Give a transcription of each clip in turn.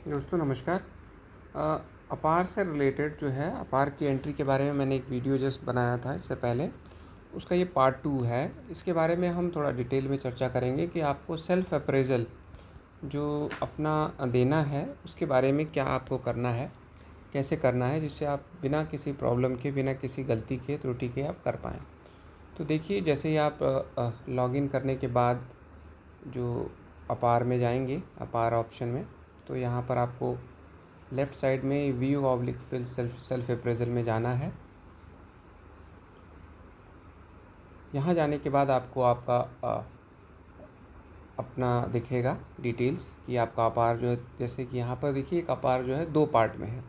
दोस्तों नमस्कार। अपार से रिलेटेड जो है अपार की एंट्री के बारे में मैंने एक वीडियो जस्ट बनाया था इससे पहले। उसका ये पार्ट 2 है। इसके बारे में हम थोड़ा डिटेल में चर्चा करेंगे कि आपको सेल्फ अप्रेजल जो अपना देना है उसके बारे में क्या आपको करना है, कैसे करना है, जिससे आप बिना किसी प्रॉब्लम के, बिना किसी गलती के, त्रुटि के आप कर पाएँ। तो देखिए, जैसे ही आप लॉगिन करने के बाद जो अपार में जाएंगे, अपार ऑप्शन में, तो यहाँ पर आपको लेफ़्ट साइड में view oblique fill self appraisal में जाना है। यहाँ जाने के बाद आपको आपका अपना दिखेगा डिटेल्स कि आपका अपार जो है, जैसे कि यहाँ पर देखिए एक अपार जो है 2 पार्ट में है।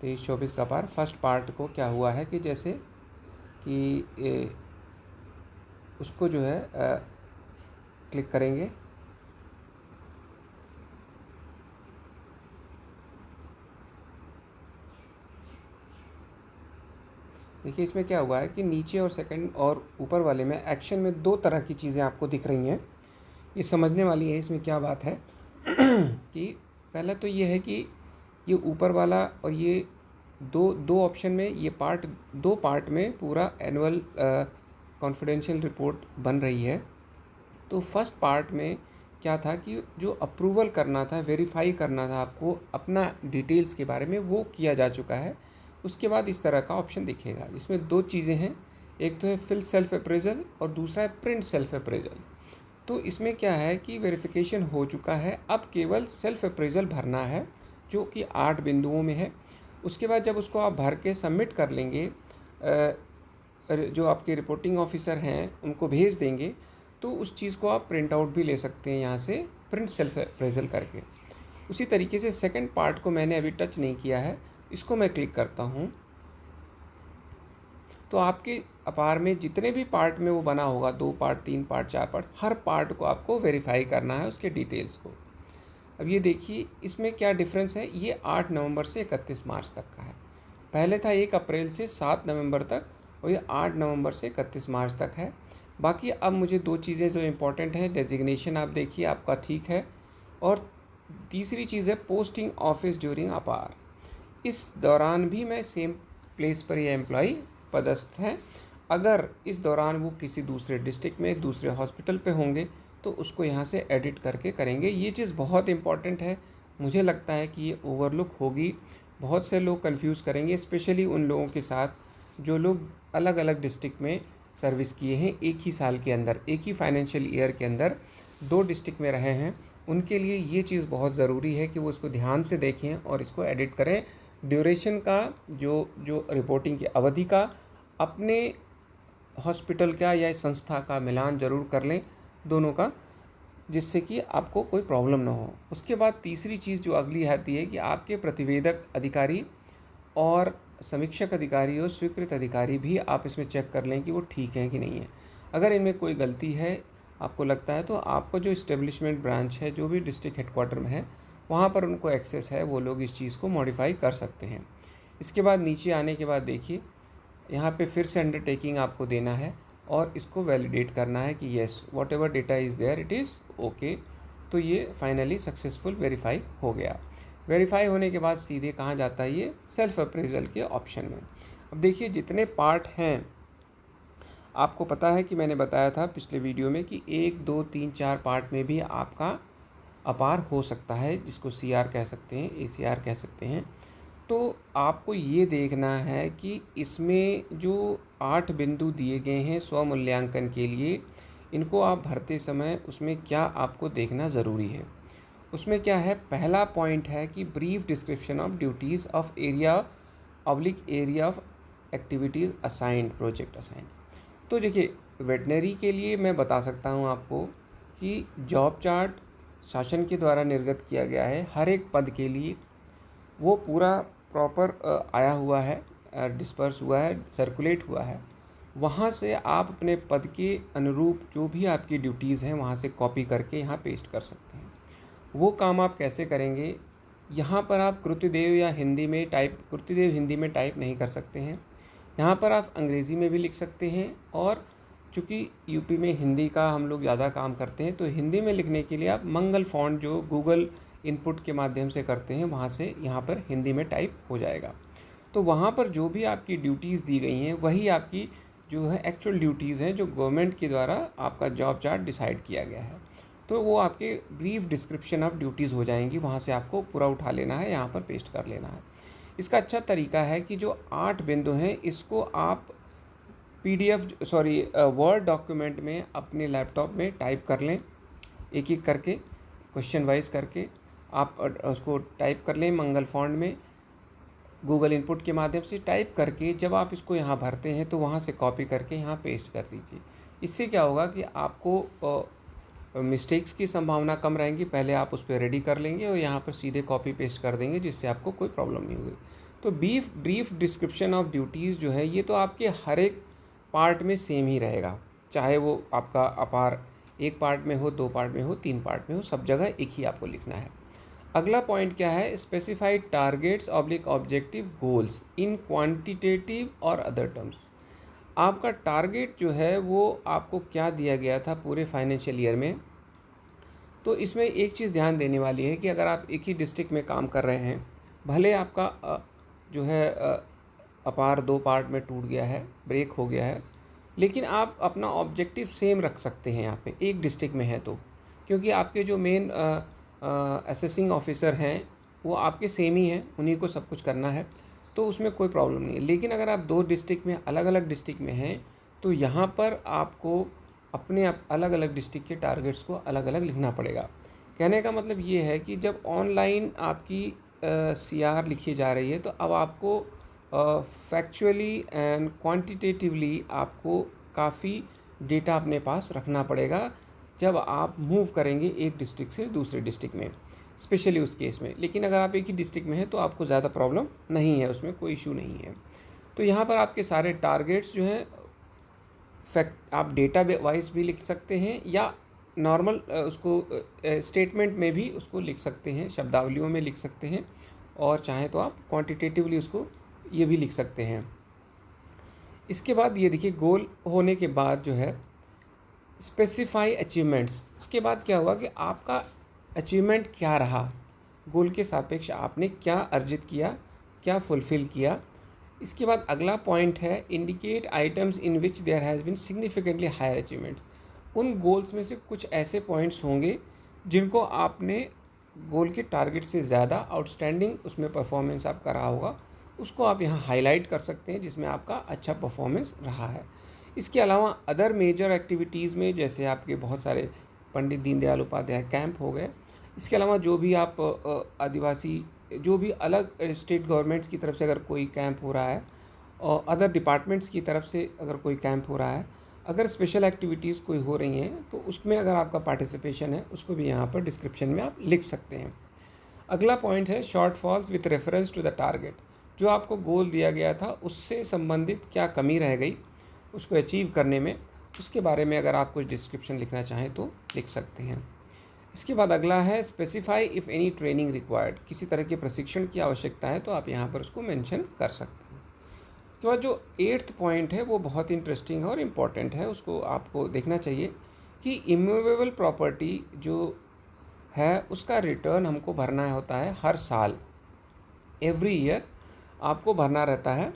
23-24 का अपार फर्स्ट पार्ट को क्या हुआ है कि जैसे कि उसको जो है क्लिक करेंगे। देखिए इसमें क्या हुआ है कि नीचे और सेकंड और ऊपर वाले में एक्शन में 2 तरह की चीज़ें आपको दिख रही हैं। ये समझने वाली है। इसमें क्या बात है कि पहला तो ये है कि ये ऊपर वाला और ये दो दो ऑप्शन में, ये पार्ट 2 पार्ट में पूरा एनुअल कॉन्फिडेंशियल रिपोर्ट बन रही है। तो फर्स्ट पार्ट में क्या था कि जो अप्रूवल करना था, वेरीफाई करना था आपको अपना डिटेल्स के बारे में, वो किया जा चुका है। उसके बाद इस तरह का ऑप्शन दिखेगा। इसमें 2 चीज़ें हैं, एक तो है फिल सेल्फ अप्रेजल और दूसरा है प्रिंट सेल्फ अप्रेजल। तो इसमें क्या है कि वेरिफिकेशन हो चुका है, अब केवल सेल्फ अप्रेजल भरना है जो कि 8 बिंदुओं में है। उसके बाद जब उसको आप भर के सबमिट कर लेंगे, जो आपके रिपोर्टिंग ऑफिसर हैं उनको भेज देंगे, तो उस चीज़ को आप प्रिंट आउट भी ले सकते हैं यहाँ से प्रिंट सेल्फ अप्रेजल करके। उसी तरीके से सेकंड पार्ट को मैंने अभी टच नहीं किया है, इसको मैं क्लिक करता हूँ तो आपके अपार में जितने भी पार्ट में वो बना होगा, 2 पार्ट, 3 पार्ट, 4 पार्ट, हर पार्ट को आपको वेरीफाई करना है, उसके डिटेल्स को। अब ये देखिए इसमें क्या डिफरेंस है। ये 8 नवंबर से 31 मार्च तक का है। पहले था 1 अप्रैल से 7 नवंबर तक, और ये 8 नवंबर से 31 मार्च तक है। बाकी अब मुझे 2 चीज़ें जो इम्पोर्टेंट हैं, डेजिग्नेशन आप देखिए आपका ठीक है, और तीसरी चीज़ है पोस्टिंग ऑफिस ड्यूरिंग अपार। इस दौरान भी मैं सेम प्लेस पर ये एम्प्लॉय पदस्थ हैं। अगर इस दौरान वो किसी दूसरे डिस्ट्रिक्ट में, दूसरे हॉस्पिटल पे होंगे, तो उसको यहाँ से एडिट करके करेंगे। ये चीज़ बहुत इम्पॉर्टेंट है। मुझे लगता है कि ये ओवरलुक होगी, बहुत से लोग कंफ्यूज करेंगे, स्पेशली उन लोगों के साथ जो लोग अलग अलग डिस्ट्रिक्ट में सर्विस किए हैं एक ही साल के अंदर, एक ही फाइनेंशियल ईयर के अंदर 2 डिस्ट्रिक्ट में रहे हैं। उनके लिए ये चीज़ बहुत ज़रूरी है कि वो इसको ध्यान से देखें और इसको एडिट करें। ड्यूरेशन का, जो रिपोर्टिंग की अवधि का, अपने हॉस्पिटल का या संस्था का मिलान ज़रूर कर लें दोनों का, जिससे कि आपको कोई प्रॉब्लम ना हो। उसके बाद तीसरी चीज़ जो अगली आती है कि आपके प्रतिवेदक अधिकारी और समीक्षक अधिकारी और स्वीकृत अधिकारी भी आप इसमें चेक कर लें कि वो ठीक हैं कि नहीं है। अगर इनमें कोई गलती है आपको लगता है, तो आपको जो इस्टेब्लिशमेंट ब्रांच है, जो भी डिस्ट्रिक्ट हेडक्वार्टर में है, वहाँ पर उनको एक्सेस है, वो लोग इस चीज़ को मॉडिफाई कर सकते हैं। इसके बाद नीचे आने के बाद देखिए यहाँ पे फिर से अंडरटेकिंग आपको देना है और इसको वैलिडेट करना है कि yes whatever data is there it is okay. तो ये फाइनली सक्सेसफुल वेरीफाई हो गया। वेरीफाई होने के बाद सीधे कहाँ जाता है, ये सेल्फ अप्रेजल के ऑप्शन में। अब देखिए जितने पार्ट हैं, आपको पता है कि मैंने बताया था पिछले वीडियो में कि 1, 2, 3, 4 पार्ट में भी आपका अपार हो सकता है, जिसको CR कह सकते हैं, ACR कह सकते हैं। तो आपको ये देखना है कि इसमें जो 8 बिंदु दिए गए हैं स्वमूल्यांकन के लिए, इनको आप भरते समय उसमें क्या आपको देखना ज़रूरी है। उसमें क्या है, पहला पॉइंट है कि brief description of duties of area of activities assigned, project assigned. तो देखिए वेटनरी के लिए मैं बता सकता हूँ आपको कि जॉब चार्ट शासन के द्वारा निर्गत किया गया है हर एक पद के लिए, वो पूरा प्रॉपर आया हुआ है, डिस्पर्स हुआ है, सर्कुलेट हुआ है। वहाँ से आप अपने पद के अनुरूप जो भी आपकी ड्यूटीज़ हैं वहाँ से कॉपी करके यहाँ पेस्ट कर सकते हैं। वो काम आप कैसे करेंगे, यहाँ पर आप कृत्यदेव या हिंदी में टाइप, कृत्यदेव हिंदी में टाइप नहीं कर सकते हैं, यहाँ पर आप अंग्रेज़ी में भी लिख सकते हैं। और चूँकि यूपी में हिंदी का हम लोग ज़्यादा काम करते हैं, तो हिंदी में लिखने के लिए आप मंगल फ़ॉन्ट जो गूगल इनपुट के माध्यम से करते हैं, वहाँ से यहाँ पर हिंदी में टाइप हो जाएगा। तो वहाँ पर जो भी आपकी ड्यूटीज़ दी गई हैं वही आपकी जो है एक्चुअल ड्यूटीज़ हैं, जो गवर्नमेंट के द्वारा आपका जॉब चार्ट डिसाइड किया गया है। तो वो आपके ब्रीफ डिस्क्रिप्शन ऑफ ड्यूटीज़ हो जाएंगी, वहाँ से आपको पूरा उठा लेना है, यहाँ पर पेस्ट कर लेना है। इसका अच्छा तरीका है कि जो 8 बिंदु हैं इसको आप वर्ड डॉक्यूमेंट में अपने लैपटॉप में टाइप कर लें, एक एक करके क्वेश्चन वाइज करके आप उसको टाइप कर लें मंगल फॉन्ट में, गूगल इनपुट के माध्यम से टाइप करके जब आप इसको यहाँ भरते हैं तो वहाँ से कॉपी करके यहाँ पेस्ट कर दीजिए। इससे क्या होगा कि आपको मिस्टेक्स की संभावना कम रहेंगी। पहले आप उस पर रेडी कर लेंगे और यहाँ पर सीधे कॉपी पेस्ट कर देंगे, जिससे आपको कोई प्रॉब्लम नहीं होगी। तो ब्रीफ डिस्क्रिप्शन ऑफ ड्यूटीज़ जो है ये तो आपके हर एक पार्ट में सेम ही रहेगा, चाहे वो आपका अपार 1 पार्ट में हो, 2 पार्ट में हो, 3 पार्ट में हो, सब जगह एक ही आपको लिखना है। अगला पॉइंट क्या है, specified targets objective goals in quantitative और अदर टर्म्स। आपका टारगेट जो है वो आपको क्या दिया गया था पूरे फाइनेंशियल ईयर में। तो इसमें एक चीज़ ध्यान देने वाली है कि अगर आप एक ही डिस्ट्रिक्ट में काम कर रहे हैं, भले आपका जो है अपार 2 पार्ट में टूट गया है, ब्रेक हो गया है, लेकिन आप अपना ऑब्जेक्टिव सेम रख सकते हैं यहाँ पे एक डिस्ट्रिक्ट में है तो, क्योंकि आपके जो मेन असेसिंग ऑफिसर हैं वो आपके सेम ही हैं, उन्हीं को सब कुछ करना है, तो उसमें कोई प्रॉब्लम नहीं है। लेकिन अगर आप 2 डिस्ट्रिक्ट में अलग अलग डिस्ट्रिक्ट में हैं तो यहाँ पर आपको अपने अलग अलग डिस्ट्रिक्ट के टारगेट्स को अलग अलग लिखना पड़ेगा। कहने का मतलब ये है कि जब ऑनलाइन आपकी CR लिखी जा रही है तो अब आपको फैक्चुअली एंड क्वांटिटेटिवली आपको काफ़ी डेटा अपने पास रखना पड़ेगा जब आप मूव करेंगे एक डिस्ट्रिक्ट से दूसरे डिस्ट्रिक्ट में, स्पेशली उस केस में। लेकिन अगर आप एक ही डिस्ट्रिक्ट में हैं तो आपको ज़्यादा प्रॉब्लम नहीं है, उसमें कोई इशू नहीं है। तो यहाँ पर आपके सारे टारगेट्स जो हैं आप डेटा वाइज भी लिख सकते हैं या नॉर्मल उसको स्टेटमेंट में भी उसको लिख सकते हैं, शब्दावलियों में लिख सकते हैं, और चाहें तो आप क्वांटिटेटिवली उसको ये भी लिख सकते हैं। इसके बाद ये देखिए, गोल होने के बाद जो है स्पेसिफाई अचीवमेंट्स। इसके बाद क्या हुआ कि आपका अचीवमेंट क्या रहा, गोल के सापेक्ष आपने क्या अर्जित किया, क्या फुलफ़िल किया। इसके बाद अगला पॉइंट है indicate items in which there has been significantly higher achievements. उन गोल्स में से कुछ ऐसे पॉइंट्स होंगे जिनको आपने गोल के टारगेट से ज़्यादा आउटस्टैंडिंग उसमें परफॉर्मेंस आपका रहा होगा, उसको आप यहाँ हाईलाइट कर सकते हैं जिसमें आपका अच्छा परफॉर्मेंस रहा है। इसके अलावा अदर मेजर एक्टिविटीज़ में जैसे आपके बहुत सारे पंडित दीनदयाल उपाध्याय कैंप हो गए, इसके अलावा जो भी आप आदिवासी जो भी अलग स्टेट गवर्नमेंट्स की तरफ से अगर कोई कैंप हो रहा है और अदर डिपार्टमेंट्स की तरफ से अगर कोई कैंप हो रहा है, अगर स्पेशल एक्टिविटीज़ कोई हो रही हैं तो उसमें अगर आपका पार्टिसिपेशन है उसको भी यहाँ पर डिस्क्रिप्शन में आप लिख सकते हैं। अगला पॉइंट है shortfalls with reference to the target. जो आपको गोल दिया गया था उससे संबंधित क्या कमी रह गई उसको अचीव करने में, उसके बारे में अगर आप कुछ डिस्क्रिप्शन लिखना चाहें तो लिख सकते हैं। इसके बाद अगला है specify if any training required. किसी तरह के प्रशिक्षण की आवश्यकता है तो आप यहाँ पर उसको मेंशन कर सकते हैं। उसके बाद जो 8th पॉइंट है वो बहुत इंटरेस्टिंग और इम्पॉर्टेंट है, उसको आपको देखना चाहिए कि इमूवेबल प्रॉपर्टी जो है उसका रिटर्न हमको भरना होता है हर साल, एवरी ईयर आपको भरना रहता है।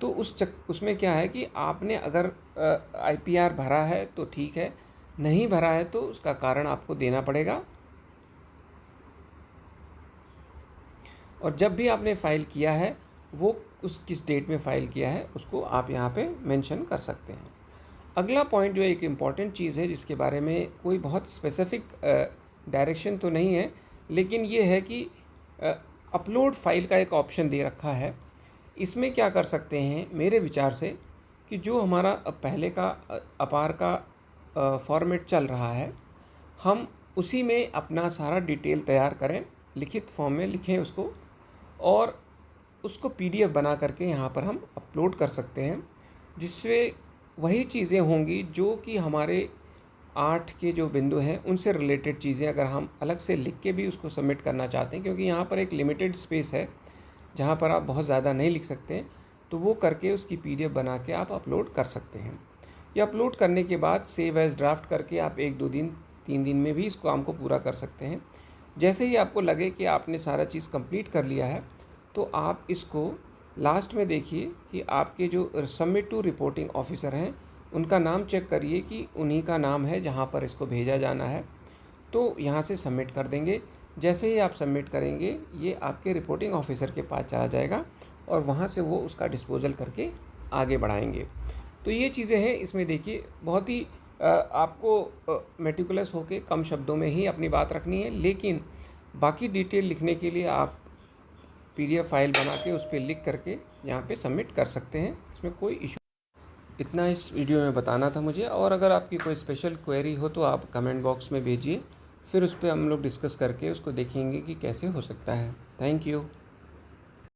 तो उसमें क्या है कि आपने अगर IPR भरा है तो ठीक है, नहीं भरा है तो उसका कारण आपको देना पड़ेगा। और जब भी आपने फ़ाइल किया है वो उस किस डेट में फ़ाइल किया है उसको आप यहाँ पे मेंशन कर सकते हैं। अगला पॉइंट जो एक इम्पॉर्टेंट चीज़ है जिसके बारे में कोई बहुत स्पेसिफिक डायरेक्शन तो नहीं है, लेकिन ये है कि अपलोड फाइल का एक ऑप्शन दे रखा है। इसमें क्या कर सकते हैं मेरे विचार से कि जो हमारा पहले का अपार का फॉर्मेट चल रहा है, हम उसी में अपना सारा डिटेल तैयार करें, लिखित फॉर्म में लिखें उसको, और उसको PDF बना करके यहाँ पर हम अपलोड कर सकते हैं, जिससे वही चीज़ें होंगी जो कि हमारे 8 के जो बिंदु हैं उनसे रिलेटेड चीज़ें अगर हम अलग से लिख के भी उसको सबमिट करना चाहते हैं, क्योंकि यहाँ पर एक लिमिटेड स्पेस है जहाँ पर आप बहुत ज़्यादा नहीं लिख सकते हैं, तो वो करके उसकी PDF बना के आप अपलोड कर सकते हैं। ये अपलोड करने के बाद सेव एज़ ड्राफ्ट करके आप 1-2 दिन 3 दिन में भी इस काम को पूरा कर सकते हैं। जैसे ही आपको लगे कि आपने सारा चीज़ कंप्लीट कर लिया है, तो आप इसको लास्ट में देखिए कि आपके जो सबमिट टू रिपोर्टिंग ऑफिसर हैं, उनका नाम चेक करिए कि उन्हीं का नाम है जहाँ पर इसको भेजा जाना है। तो यहाँ से सबमिट कर देंगे। जैसे ही आप सबमिट करेंगे, ये आपके रिपोर्टिंग ऑफिसर के पास चला जाएगा और वहाँ से वो उसका डिस्पोजल करके आगे बढ़ाएंगे। तो ये चीज़ें हैं इसमें। देखिए, बहुत ही आपको मेटिकुलस होके कम शब्दों में ही अपनी बात रखनी है, लेकिन बाकी डिटेल लिखने के लिए आप PDF फाइल बना के उस पर लिख करके यहाँ पे सबमिट कर सकते हैं, इसमें कोई इशू। इतना इस वीडियो में बताना था मुझे, और अगर आपकी कोई स्पेशल क्वेरी हो तो आप कमेंट बॉक्स में भेजिए, फिर उस पर हम लोग डिस्कस करके उसको देखेंगे कि कैसे हो सकता है। Thank you.